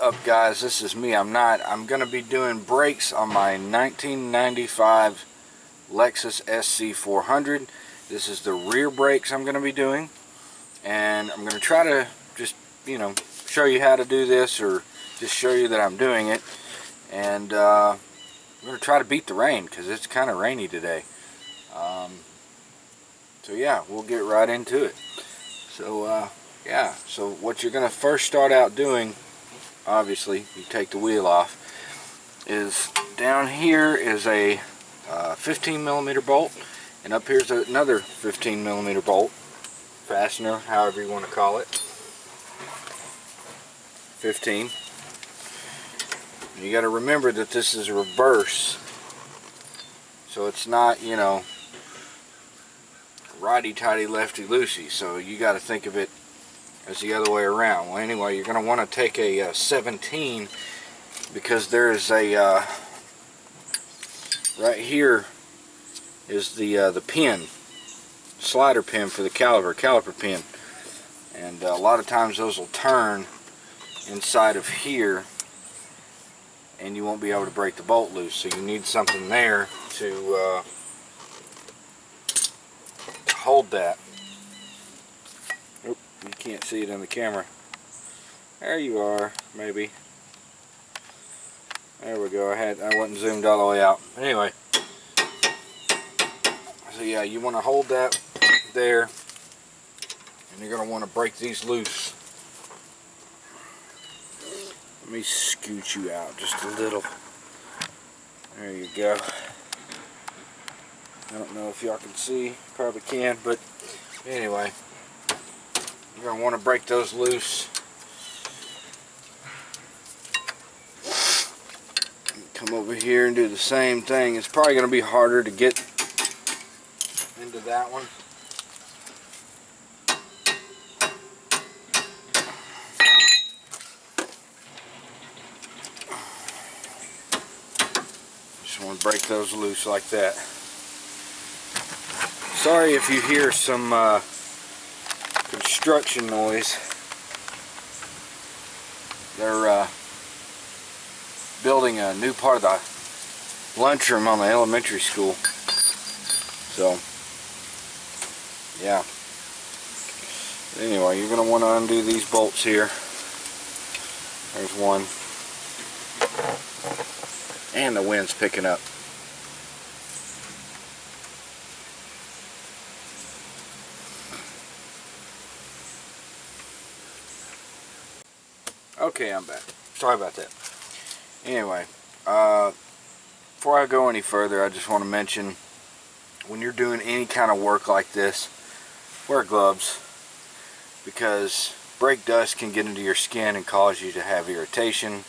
up, guys? This is me. I'm going to be doing brakes on my 1995 Lexus SC400. This is the rear brakes I'm going to be doing, and I'm going to try to just, show you how to do this, or just show you that I'm doing it. And I'm going to try to beat the rain because it's kind of rainy today. So yeah, we'll get right into it. So yeah, so what you're going to first start out doing, obviously, you take the wheel off, is down here is a 15mm bolt, and up here's another 15mm bolt, fastener, however you want to call it, 15. You got to remember that this is reverse, so it's not, righty-tighty, lefty-loosey, so you got to think of it as the other way around. Well, anyway, you're going to want to take a 17, because there is a right here is the pin, slider pin for the caliper pin, and a lot of times those will turn inside of here, and you won't be able to break the bolt loose. So you need something there to hold that. Oop, you can't see it in the camera. There you are, maybe. There we go. I wasn't zoomed all the way out. Anyway, so yeah, you want to hold that there, and you're going to want to break these loose. Let me scoot you out just a little. There you go. I don't know if y'all can see, probably can, but anyway, you're going to want to break those loose. Come over here and do the same thing. It's probably going to be harder to get into that one. Just want to break those loose like that. Sorry if you hear some construction noise. They're building a new part of the lunchroom on the elementary school. So, yeah. Anyway, you're going to want to undo these bolts here. There's one. And the wind's picking up. Okay, I'm back. Sorry about that. Anyway, before I go any further, I just want to mention, when you're doing any kind of work like this, wear gloves, because brake dust can get into your skin and cause you to have irritation,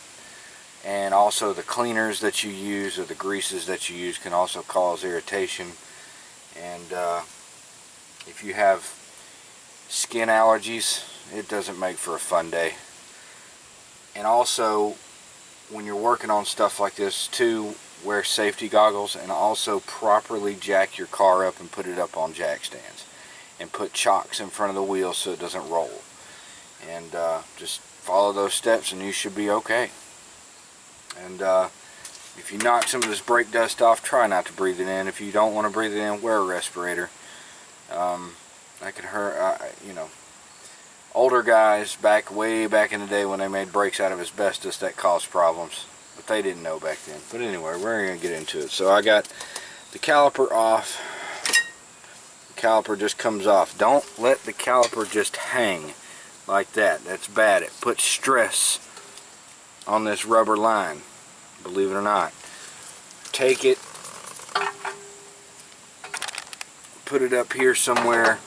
and also the cleaners that you use or the greases that you use can also cause irritation. And if you have skin allergies, it doesn't make for a fun day. And also, when you're working on stuff like this too, wear safety goggles, and also properly jack your car up and put it up on jack stands, and put chocks in front of the wheel so it doesn't roll. And just follow those steps and you should be okay. And if you knock some of this brake dust off, try not to breathe it in. If you don't want to breathe it in, wear a respirator. That can hurt, older guys, way back in the day when they made brakes out of asbestos, that caused problems, but they didn't know back then. But anyway, we're going to get into it. So I got the caliper off. The caliper just comes off. Don't let the caliper just hang like that. That's bad. It puts stress on this rubber line, believe it or not. Take it, put it up here somewhere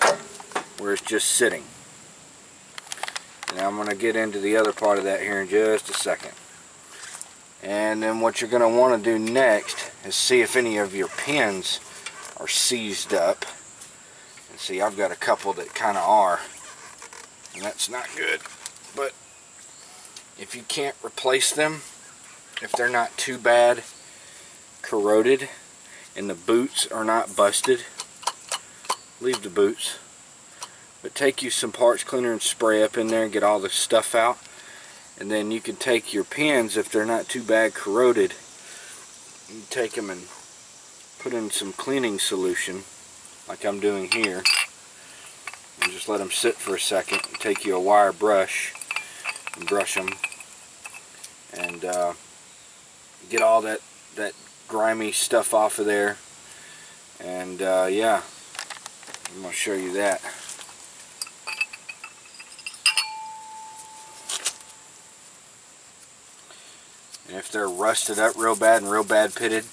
where it's just sitting. Now I'm going to get into the other part of that here in just a second. And then what you're going to want to do next is see if any of your pins are seized up. And see, I've got a couple that kind of are, and that's not good. But if you can't replace them, if they're not too bad corroded and the boots are not busted, leave the boots. But take you some parts cleaner and spray up in there and get all the stuff out. And then you can take your pins, if they're not too bad corroded, you take them and put in some cleaning solution, like I'm doing here, and just let them sit for a second. And take you a wire brush and brush them, and get all that grimy stuff off of there. And yeah, I'm going to show you that. And if they're rusted up real bad and real bad pitted,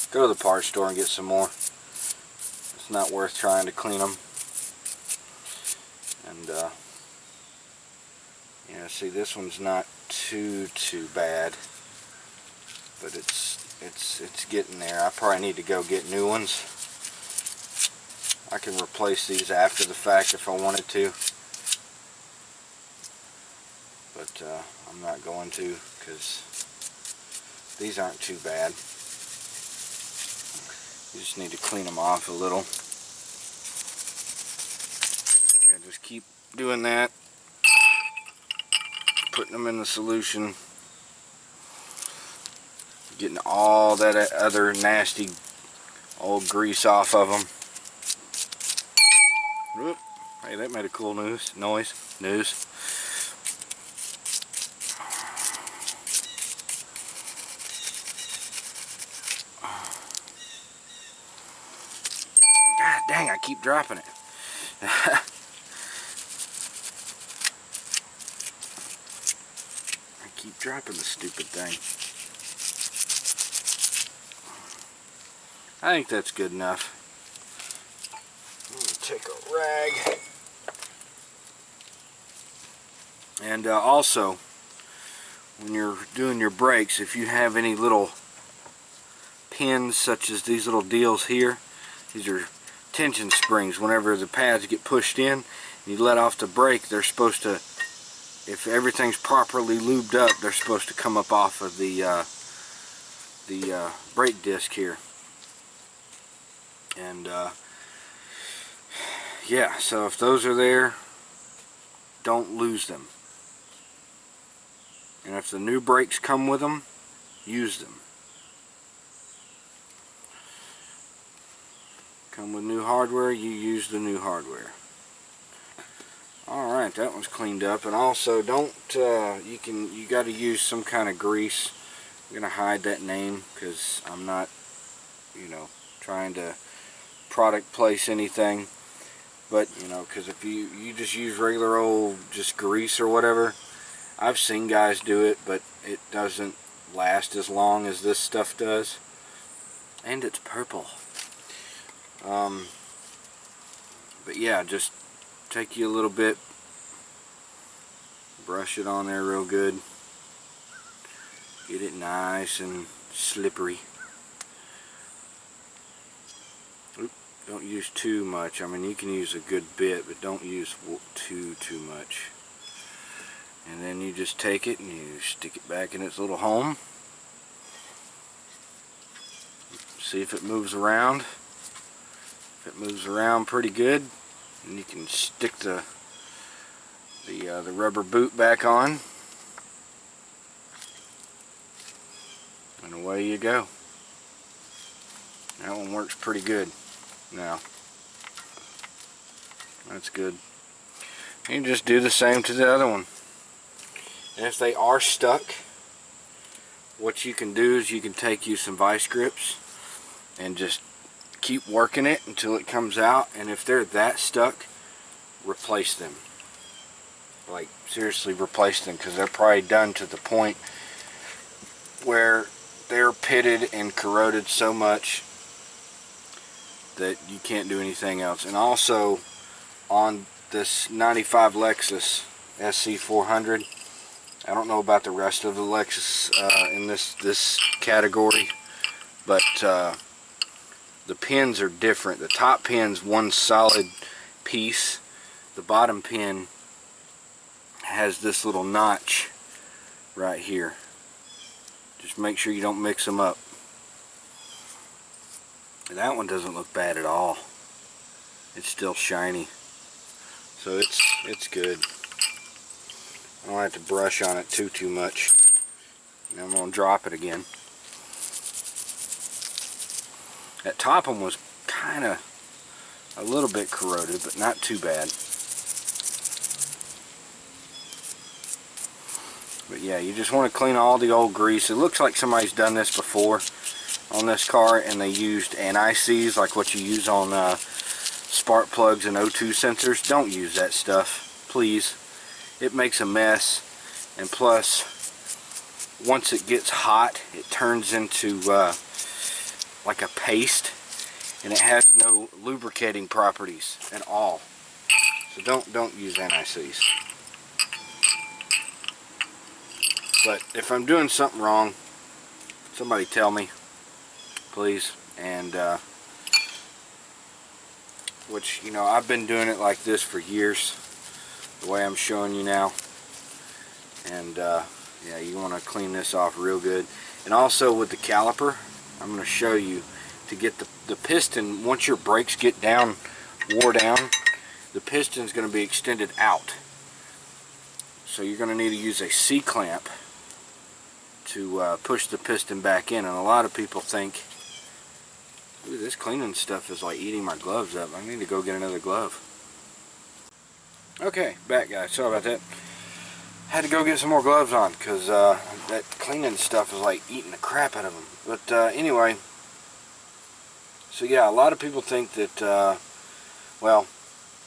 go to the parts store and get some more. It's not worth trying to clean them. And yeah, see, this one's not too bad, but it's getting there. I probably need to go get new ones. I can replace these after the fact if I wanted to, but I'm not going to, because these aren't too bad. You just need to clean them off a little. Yeah, just keep doing that. Putting them in the solution. Getting all that other nasty old grease off of them. Whoop. Hey, that made a cool noise. God dang, I keep dropping it. I keep dropping the stupid thing. I think that's good enough. I'm going to take a rag. And also, when you're doing your brakes, if you have any little pins, such as these little deals here, these are tension springs. Whenever the pads get pushed in and you let off the brake, they're supposed to, if everything's properly lubed up, they're supposed to come up off of the brake disc here. And yeah, so if those are there, don't lose them. And if the new brakes come with them, use them. Come with new hardware, you use the new hardware. Alright, that one's cleaned up. And also, don't you got to use some kind of grease. I'm gonna hide that name because I'm not, trying to product place anything. But because if you just use regular old just grease or whatever, I've seen guys do it, but it doesn't last as long as this stuff does. And it's purple. But yeah, just take you a little bit, brush it on there real good, get it nice and slippery. Oop, don't use too much. I mean, you can use a good bit, but don't use too much. And then you just take it and you stick it back in its little home. See if it moves around. If it moves around pretty good, and you can stick the rubber boot back on, and away you go. That one works pretty good now. That's good. You can just do the same to the other one. And if they are stuck, what you can do is you can take you some vice grips and just keep working it until it comes out. And if they're that stuck, replace them. Like, seriously, replace them, because they're probably done to the point where they're pitted and corroded so much that you can't do anything else. And also, on this 95 Lexus SC400, I don't know about the rest of the Lexus in this category, but the pins are different. The top pin's one solid piece. The bottom pin has this little notch right here. Just make sure you don't mix them up. And that one doesn't look bad at all. It's still shiny. So it's good. I don't have to brush on it too much. And I'm going to drop it again. That top one was kind of a little bit corroded, but not too bad. But yeah, you just want to clean all the old grease. It looks like somebody's done this before on this car, and they used anti-seize like what you use on spark plugs and O2 sensors. Don't use that stuff, please. It makes a mess, and plus, once it gets hot, it turns into like a paste, and it has no lubricating properties at all. So don't use anti-seize. But if I'm doing something wrong, somebody tell me, please. And which, you know, I've been doing it like this for years, the way I'm showing you now. And yeah, you want to clean this off real good. And also with the caliper, I'm going to show you to get the piston, once your brakes get wore down, the piston is going to be extended out. So you're going to need to use a C-clamp to push the piston back in. And a lot of people think, ooh, this cleaning stuff is like eating my gloves up. I need to go get another glove. Okay, back guys, sorry about that. Had to go get some more gloves on because that cleaning stuff is like eating the crap out of them. But anyway, so yeah, a lot of people think that, well,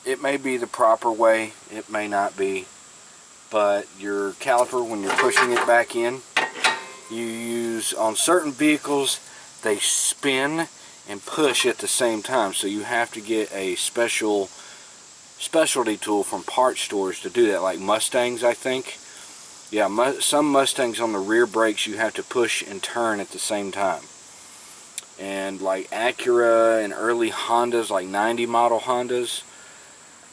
it may be the proper way, it may not be, but your caliper, when you're pushing it back in, you use, on certain vehicles, they spin and push at the same time, so you have to get a specialty tool from parts stores to do that, like Mustangs, I think. Yeah, some Mustangs on the rear brakes you have to push and turn at the same time. And like Acura and early Hondas, like 90 model Hondas,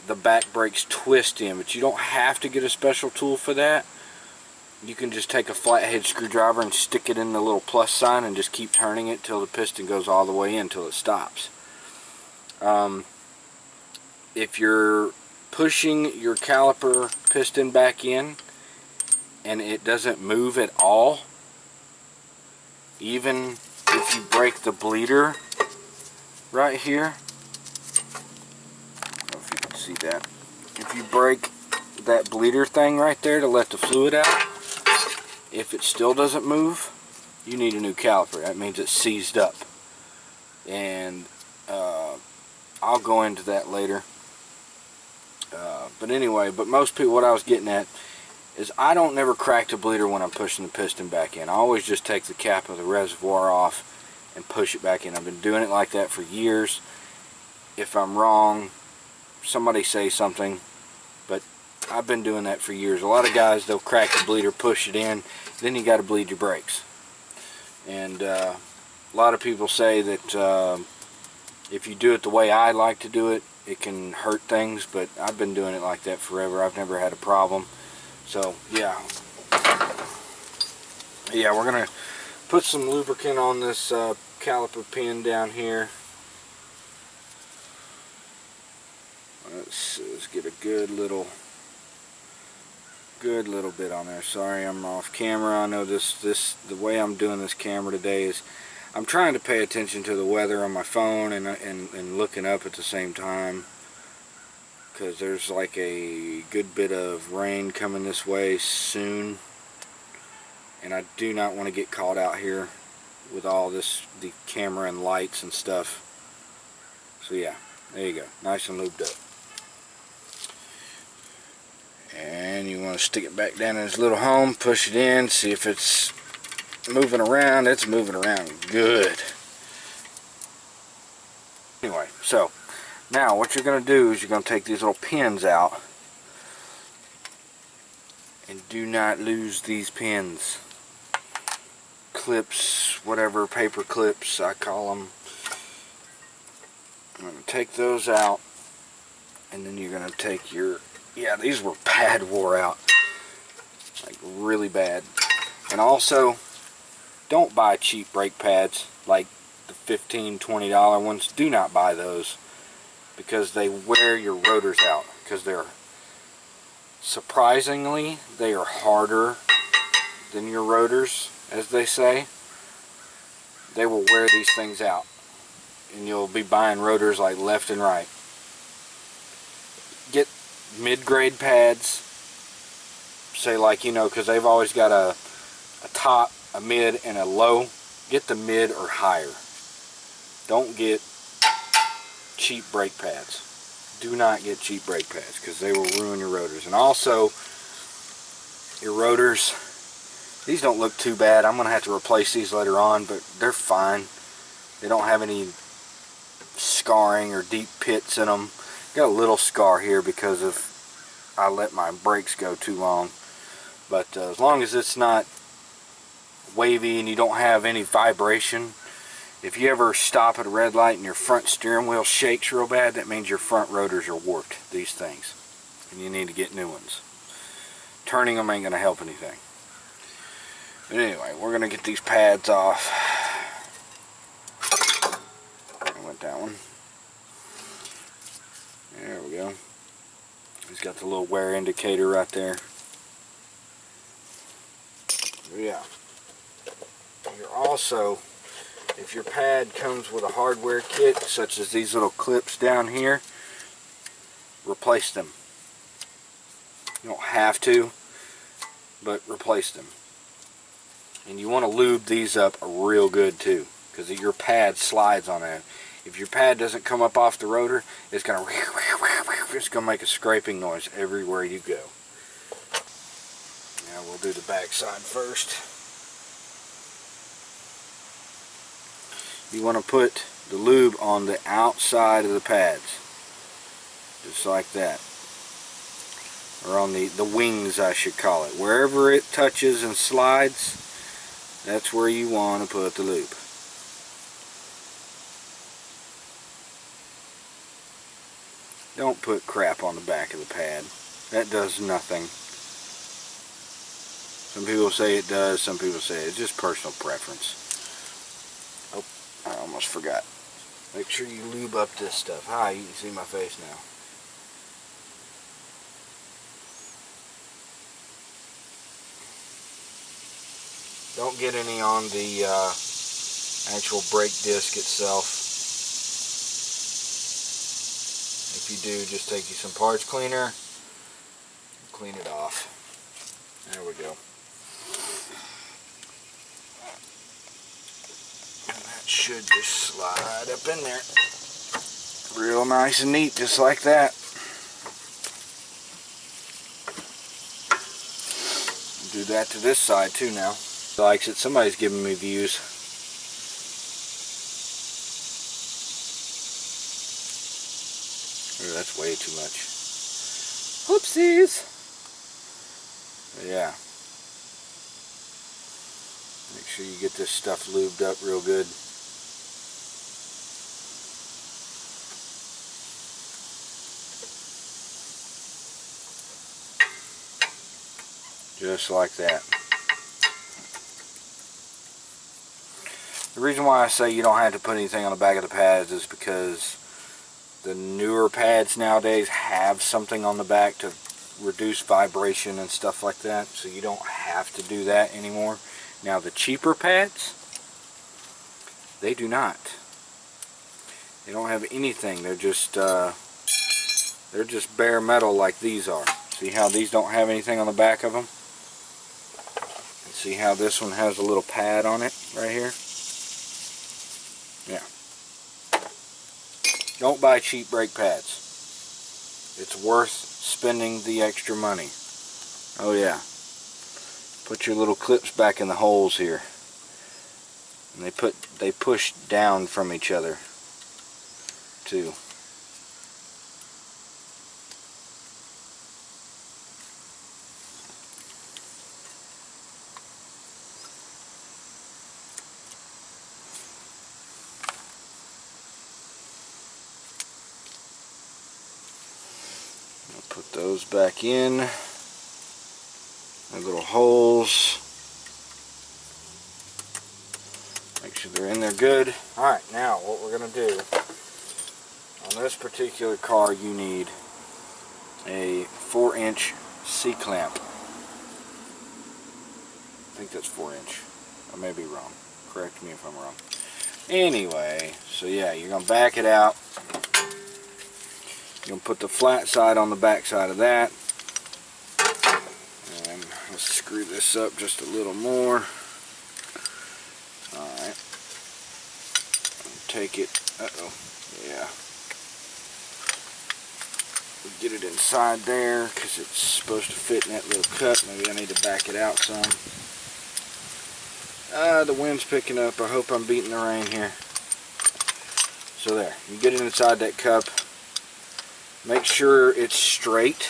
the back brakes twist in, but you don't have to get a special tool for that. You can just take a flathead screwdriver and stick it in the little plus sign and just keep turning it till the piston goes all the way in till it stops. If you're pushing your caliper piston back in and it doesn't move at all, even if you break the bleeder right here, I don't know if you can see that. If you break that bleeder thing right there to let the fluid out, if it still doesn't move, you need a new caliper. That means it's seized up. And I'll go into that later. But anyway, but most people, what I was getting at is I don't never crack the bleeder when I'm pushing the piston back in. I always just take the cap of the reservoir off and push it back in. I've been doing it like that for years. If I'm wrong, somebody say something, but I've been doing that for years. A lot of guys, they'll crack the bleeder, push it in, then you got to bleed your brakes. And a lot of people say that if you do it the way I like to do it, it can hurt things, but I've been doing it like that forever. I've never had a problem. So yeah, we're gonna put some lubricant on this caliper pin down here. Let's get a good little bit on there. Sorry, I'm off camera. I know the way I'm doing this camera today is I'm trying to pay attention to the weather on my phone and looking up at the same time, because there's like a good bit of rain coming this way soon, and I do not want to get caught out here with all the camera and lights and stuff. So yeah, there you go, nice and lubed up. And you want to stick it back down in its little home, push it in, see if it's moving around. It's moving around good. Anyway, so now what you're going to do is you're going to take these little pins out, and do not lose these pins. Clips, whatever, paper clips I call them. I'm going to take those out, and then you're going to take your, yeah, these were bad wore out, like really bad. And also, don't buy cheap brake pads like the $15, $20 ones. Do not buy those, because they wear your rotors out, because they're Surprisingly, they are harder than your rotors, as they say. They will wear these things out, and you'll be buying rotors like left and right. Get mid-grade pads, say like, you know, because they've always got a top, a mid, and a low. Get the mid or higher. Don't get cheap brake pads. Do not get cheap brake pads, because they will ruin your rotors. And also, your rotors, these don't look too bad. I'm going to have to replace these later on, but they're fine. They don't have any scarring or deep pits in them. Got a little scar here because of I let my brakes go too long. But as long as it's not wavy and you don't have any vibration, if you ever stop at a red light and your front steering wheel shakes real bad, that means your front rotors are warped, these things, and you need to get new ones. Turning them ain't going to help anything. But anyway, we're going to get these pads off. I went that one. There we go. He's got the little wear indicator right there. Yeah. You're also, if your pad comes with a hardware kit, such as these little clips down here, replace them. You don't have to, but replace them. And you want to lube these up real good too, because your pad slides on that. If your pad doesn't come up off the rotor, it's going to make a scraping noise everywhere you go. Now we'll do the back side first. You want to put the lube on the outside of the pads, just like that, or on the wings, I should call it. Wherever it touches and slides, that's where you want to put the lube. Don't put crap on the back of the pad. That does nothing. Some people say it does, some people say it's just personal preference. Oh, I almost forgot. Make sure you lube up this stuff. Hi, you can see my face now. Don't get any on the actual brake disc itself. If you do, just take you some parts cleaner and clean it off. There we go. And that should just slide up in there. Real nice and neat, just like that. Do that to this side too now. Likes it. Somebody's giving me views. Ooh, that's way too much. Whoopsies. But yeah. Make sure you get this stuff lubed up real good. Just like that. The reason why I say you don't have to put anything on the back of the pads is because the newer pads nowadays have something on the back to reduce vibration and stuff like that, so you don't have to do that anymore. Now the cheaper pads, they do not. They don't have anything. They're just bare metal like these are. See how these don't have anything on the back of them? And see how this one has a little pad on it right here? Yeah. Don't buy cheap brake pads. It's worth spending the extra money. Oh yeah. Put your little clips back in the holes here. And they push down from each other too. Put those back in. The little holes. Make sure they're in there good. Alright, now what we're going to do, on this particular car you need a 4-inch C-clamp. I think that's 4-inch. I may be wrong. Correct me if I'm wrong. Anyway, so yeah, you're going to back it out. You're going to put the flat side on the back side of that. And let's screw this up just a little more. Alright. Take it. Uh-oh. Yeah. Get it inside there because it's supposed to fit in that little cut. Maybe I need to back it out some. The wind's picking up. I hope I'm beating the rain here. So there. You get it inside that cup. Make sure it's straight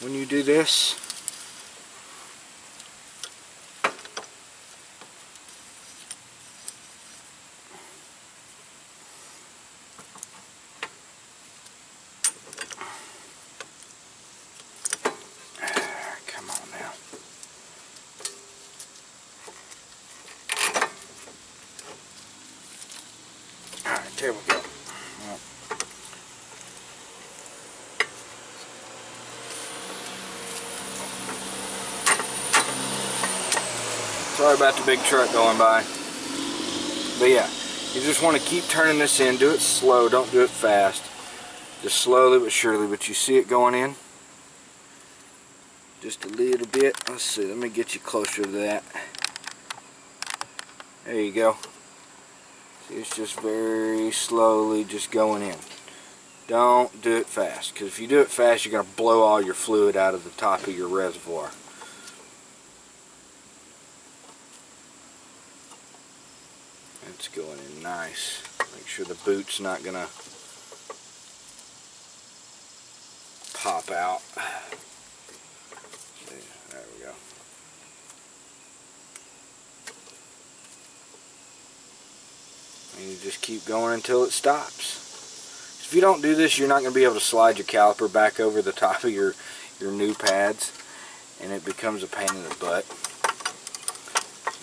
when you do this. There we go. Well, sorry about the big truck going by. But yeah, you just want to keep turning this in. Do it slow, don't do it fast. Just slowly but surely. But you see it going in? Just a little bit. Let's see, let me get you closer to that. There you go. It's just very slowly just going in. Don't do it fast, because if you do it fast, you're going to blow all your fluid out of the top of your reservoir. It's going in nice. Make sure the boot's not going to pop out. See, there we go. And you just keep going until it stops. If you don't do this, you're not going to be able to slide your caliper back over the top of your new pads, and it becomes a pain in the butt.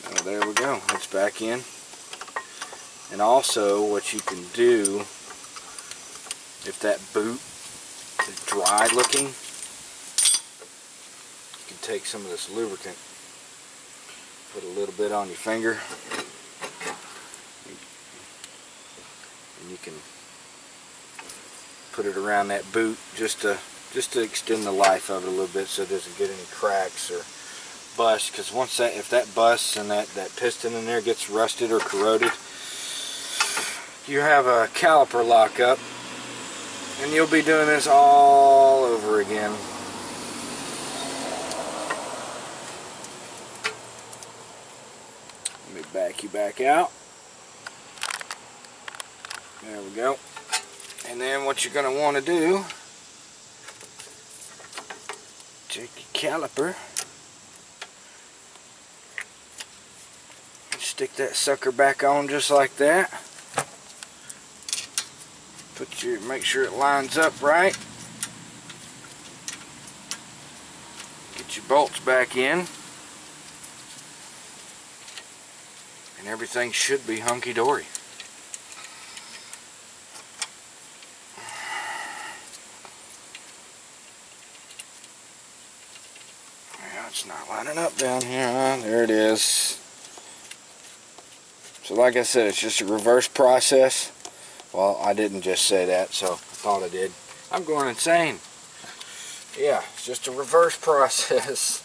So there we go. It's back in. And also, what you can do, if that boot is dry looking, you can take some of this lubricant, put a little bit on your finger, and you can put it around that boot just to extend the life of it a little bit, so it doesn't get any cracks or bust. Because once if that busts and that piston in there gets rusted or corroded, you have a caliper lockup, and you'll be doing this all over again. Let me back you back out. There we go. And then what you're going to want to do, take your caliper, stick that sucker back on just like that. Make sure it lines up right. Get your bolts back in, and everything should be hunky-dory. It's not lining up down here, huh? There it is. So like I said, it's just a reverse process. Well, I didn't just say that, so I thought I did. I'm going insane. Yeah, it's just a reverse process.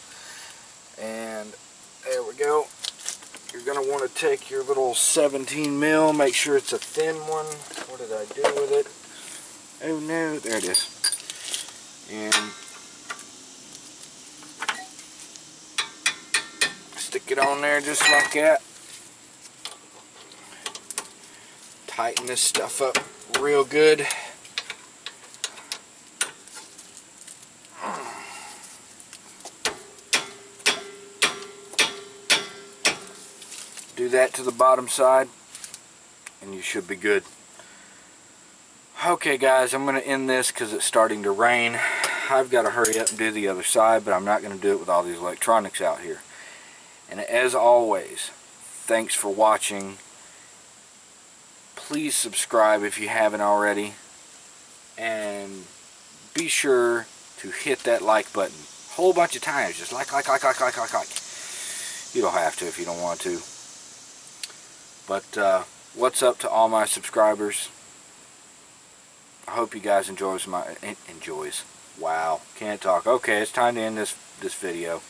And there we go. You're going to want to take your little 17 mil, make sure it's a thin one. What did I do with it? Oh no, there it is. And stick it on there just like that. Tighten this stuff up real good. Do that to the bottom side, and you should be good. Okay guys, I'm going to end this because it's starting to rain. I've got to hurry up and do the other side, but I'm not going to do it with all these electronics out here. And as always, thanks for watching. Please subscribe if you haven't already, and be sure to hit that like button. whole bunch of times. Just like. You don't have to if you don't want to. But what's up to all my subscribers? I hope you guys enjoys. Wow, can't talk. Okay, it's time to end this video.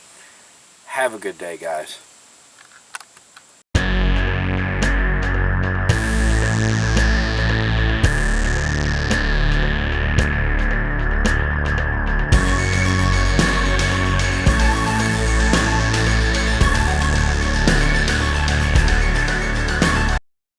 Have a good day, guys.